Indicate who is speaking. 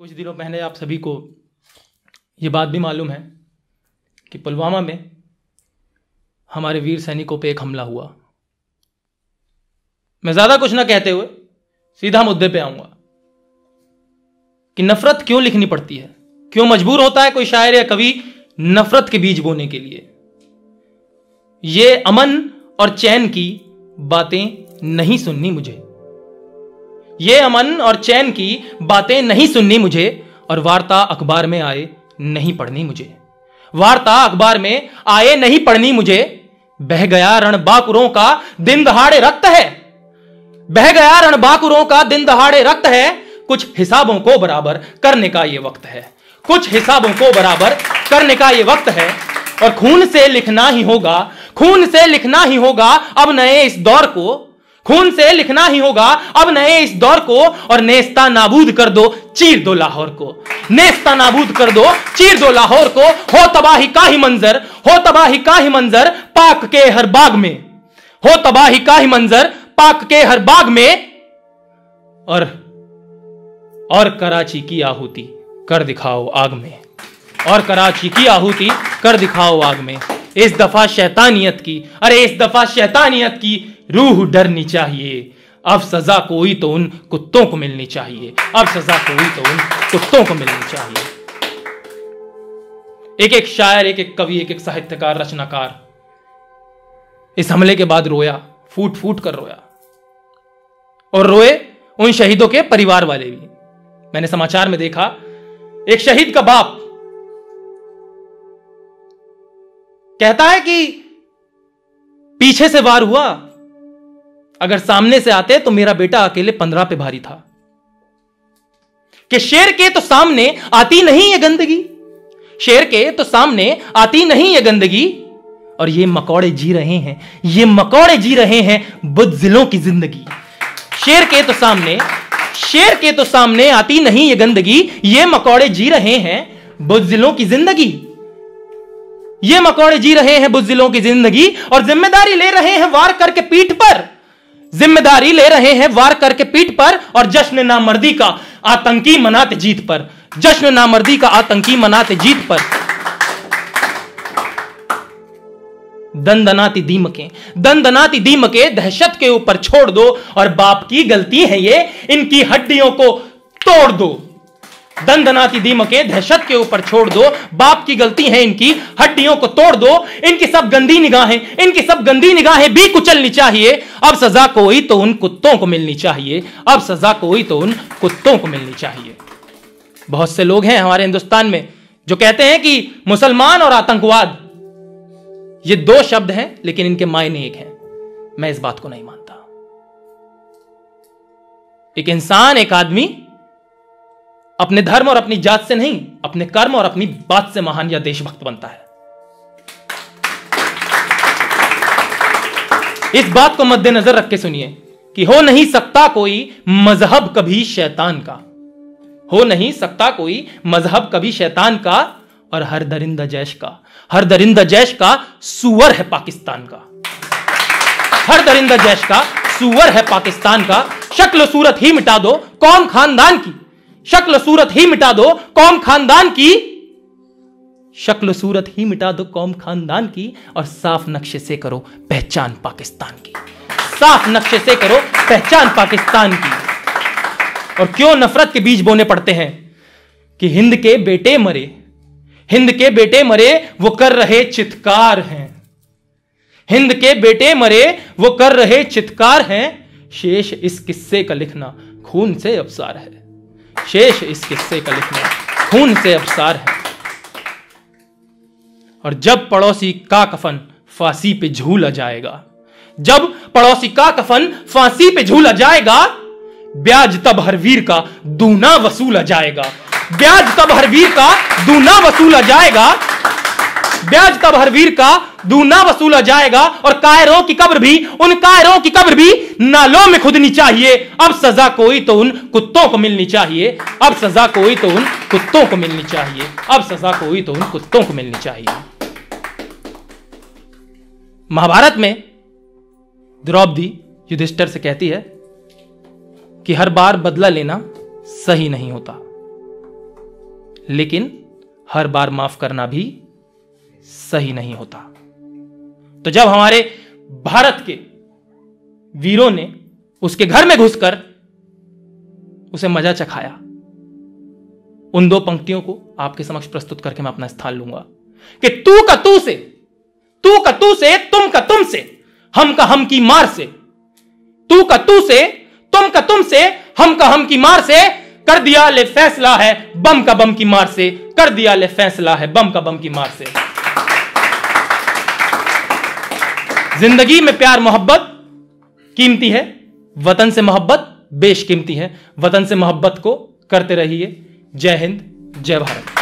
Speaker 1: कुछ दिनों पहले आप सभी को ये बात भी मालूम है कि पुलवामा में हमारे वीर सैनिकों पे एक हमला हुआ। मैं ज्यादा कुछ ना कहते हुए सीधा मुद्दे पे आऊंगा कि नफरत क्यों लिखनी पड़ती है, क्यों मजबूर होता है कोई शायर या कवि नफरत के बीज बोने के लिए। ये अमन और चैन की बातें नहीं सुननी मुझे, ये अमन और चैन की बातें नहीं सुननी मुझे, और वार्ता अखबार में आए नहीं पढ़नी मुझे, वार्ता अखबार में आए नहीं पढ़नी मुझे। बह गया रणबांकुरों का दिन दहाड़े रक्त है, बह गया रणबांकुरों का दिन दहाड़े रक्त है। कुछ हिसाबों को बराबर करने का ये वक्त है, कुछ हिसाबों को बराबर करने का ये वक्त है। और खून से लिखना ही होगा, खून से लिखना ही होगा अब नए इस दौर को, खून से लिखना ही होगा अब नए इस दौर को। और नेस्ता नाबूद कर दो, चीर दो लाहौर को, नेस्ता नाबूद कर दो, चीर दो लाहौर को। हो तबाही का ही मंजर, हो तबाही का ही मंजर पाक के हर बाग में, हो तबाही का ही मंजर पाक के हर बाग में। और कराची की आहुति कर दिखाओ आग में, और कराची की आहुति कर दिखाओ आग में। इस दफा शैतानियत की, अरे इस दफा शैतानियत की रूह डरनी चाहिए। अब सजा कोई तो उन कुत्तों को मिलनी चाहिए, अब सजा कोई तो उन कुत्तों को मिलनी चाहिए। एक एक शायर, एक एक कवि, एक एक साहित्यकार, रचनाकार इस हमले के बाद रोया, फूट फूट कर रोया। और रोए उन शहीदों के परिवार वाले भी। मैंने समाचार में देखा एक शहीद का बाप कहता है कि पीछे से वार हुआ, अगर सामने से आते तो मेरा बेटा अकेले 15 पे भारी था। कि शेर के तो सामने आती नहीं ये गंदगी, शेर के तो सामने आती नहीं ये गंदगी। और ये मकौड़े जी रहे हैं, ये मकौड़े जी रहे हैं बुज़दिलों की जिंदगी। शेर के तो सामने, शेर के तो सामने आती नहीं ये गंदगी, ये मकौड़े जी रहे हैं बुज़दिलों की जिंदगी, ये मकौड़े जी रहे हैं बुज़दिलों की जिंदगी। और जिम्मेदारी ले रहे हैं वार करके पीठ पर, जिम्मेदारी ले रहे हैं वार करके पीठ पर। और जश्न नामर्दी का आतंकी मनाते जीत पर, जश्न नामर्दी का आतंकी मनाते जीत पर। दंदनाती दीमकें, दंदनाती दीमकें दहशत के ऊपर छोड़ दो। और बाप की गलती है ये, इनकी हड्डियों को तोड़ दो। दंदनाती दीमकें दहशत के ऊपर छोड़ दो, बाप की गलती है इनकी हड्डियों को तोड़ दो। इनकी सब गंदी निगाहें, इनकी सब गंदी निगाहें भी कुचलनी चाहिए। अब सजा कोई तो उन कुत्तों को मिलनी चाहिए, अब सजा कोई तो उन कुत्तों को मिलनी चाहिए। बहुत से लोग हैं हमारे हिंदुस्तान में जो कहते हैं कि मुसलमान और आतंकवाद ये दो शब्द हैं, लेकिन इनके मायने एक हैं। मैं इस बात को नहीं मानता। एक इंसान, एक आदमी अपने धर्म और अपनी जात से नहीं, अपने कर्म और अपनी बात से महान या देशभक्त बनता है। इस बात को मद्देनजर रख के सुनिए कि हो नहीं सकता कोई मजहब कभी शैतान का, हो नहीं सकता कोई मजहब कभी शैतान का। और हर दरिंदा जैश का, हर दरिंदा जैश का सुअर है पाकिस्तान का, हर दरिंदा जैश का सुअर है पाकिस्तान का। शक्ल सूरत ही मिटा दो कौम खानदान की, शक्ल सूरत ही मिटा दो कौम खानदान की, शक्ल सूरत ही मिटा दो कौम खानदान की। और साफ नक्शे से करो पहचान पाकिस्तान की, साफ नक्शे से करो पहचान पाकिस्तान की। और क्यों नफरत के बीज बोने पड़ते हैं कि हिंद के बेटे मरे, हिंद के बेटे मरे वो कर रहे चित्कार हैं, हिंद के बेटे मरे वो कर रहे चित्कार हैं। शेष इस किस्से का लिखना खून से अबसार है, शेष इस किस्से का लिखना खून से अबसार है। और जब पड़ोसी का कफन फांसी पे झूला जाएगा, जब पड़ोसी का कफन फांसी पे झूला जाएगा, ब्याज तब हर वीर का दूना वसूला जाएगा, ब्याज तब हर वीर का दूना वसूला जाएगा, ब्याज तब हर वीर का दूना वसूला जाएगा। और कायरों की कब्र भी, उन कायरों की कब्र भी नालों में खुदनी चाहिए। अब सजा कोई तो उन कुत्तों को मिलनी चाहिए, अब सजा कोई तो उन कुत्तों को मिलनी चाहिए, अब सजा कोई तो उन कुत्तों को मिलनी चाहिए। महाभारत में द्रौपदी युधिष्ठिर से कहती है कि हर बार बदला लेना सही नहीं होता, लेकिन हर बार माफ करना भी सही नहीं होता। तो जब हमारे भारत के वीरों ने उसके घर में घुसकर उसे मजा चखाया, उन दो पंक्तियों को आपके समक्ष प्रस्तुत करके मैं अपना स्थान लूंगा कि तू का तू से, तू का तू से, तुम का तुम से, हम का हम की मार से, तू का तू से, तुम का तुम से, हम का हम की मार से, कर दिया ले फैसला है बम का बम की मार से, कर दिया ले फैसला है बम का बम की मार से। जिंदगी में प्यार मोहब्बत कीमती है, वतन से मोहब्बत बेशकीमती है। वतन से मोहब्बत को करते रहिए। जय हिंद, जय भारत।